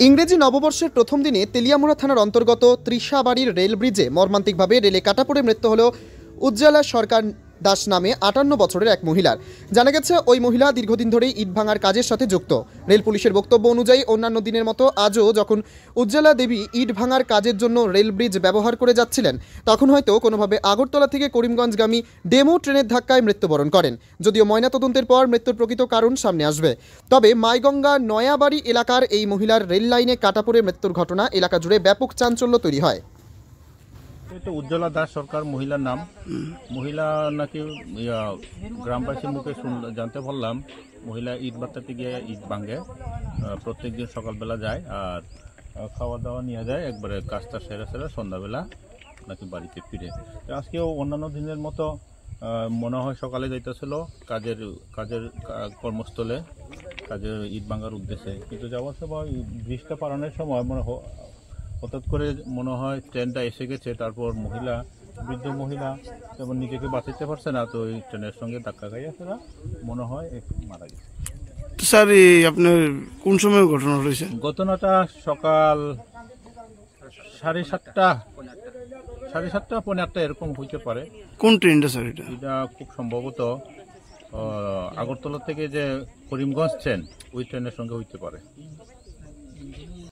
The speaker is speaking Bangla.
ইংরেজি নববর্ষের প্রথম দিনে তেলিয়ামুড়া থানার অন্তর্গত ত্রিশাবাড়ির রেল ব্রিজে মর্মান্তিকভাবে রেলে কাটা পড়ে মৃত্যু হল উজ্জ্বলা সরকার দাস নামে ৫৮ বছরের এক মহিলার। জানা গেছে ওই মহিলা দীর্ঘদিন ধরেই ইট ভাঙার কাজের সাথে যুক্ত। রেল পুলিশের বক্তব্য অনুযায়ী অন্যান্য দিনের মতো আজও যখন উজ্জ্বলা দেবী ইট ভাঙার কাজের জন্য রেল ব্রিজ ব্যবহার করে যাচ্ছিলেন, তখন হয়তো কোনোভাবে আগরতলা থেকে করিমগঞ্জগামী ডেমো ট্রেনের ধাক্কায় মৃত্যুবরণ করেন। যদিও ময়নাতদন্তের পর মৃত্যুর প্রকৃত কারণ সামনে আসবে। তবে মাইগঙ্গা নয়াবাড়ি এলাকার এই মহিলার রেল লাইনে কাটা পড়ে মৃত্যুর ঘটনা এলাকা জুড়ে ব্যাপক চাঞ্চল্য তৈরি হয়। এটা উজ্জ্বলা দাস সরকার মহিলার নাম। মহিলা নাকি গ্রামবাসীর মুখে জানতে পারলাম মহিলা ইট বাত্তাতে গিয়ে ইট ভাঙে, প্রত্যেক দিন সকালবেলা যায় আর খাওয়া দাওয়া নিয়ে যায়, একবারে কাজটা সেরে সন্ধ্যাবেলা নাকি বাড়িতে ফিরে। আজকেও অন্যান্য দিনের মতো মনে হয় সকালে যাইতেছিল কাজের কর্মস্থলে, কাজের ইট ভাঙার উদ্দেশ্যে, কিন্তু যাওয়ার সময় ব্রিজটা পারানোর সময় হঠাৎ করে মনে হয় ট্রেনটা এসে গেছে। তারপর বৃদ্ধ মহিলা যেমন নিজেকে বাঁচাতে পারছে না, তো ওই ট্রেনের সঙ্গে ধাক্কা খাইয়া ফেরা মনে হয় মারা গেছে। স্যার, আপনার কোন সময় ঘটনা হয়েছে? ঘটনাটা সকাল 7:30 পৌনে 8টা এরকম হইতে পারে। কোন ট্রেনটা স্যার? এটা খুব সম্ভবত আগরতলা থেকে যে করিমগঞ্জ ট্রেন, ওই ট্রেনের সঙ্গে হইতে পারে।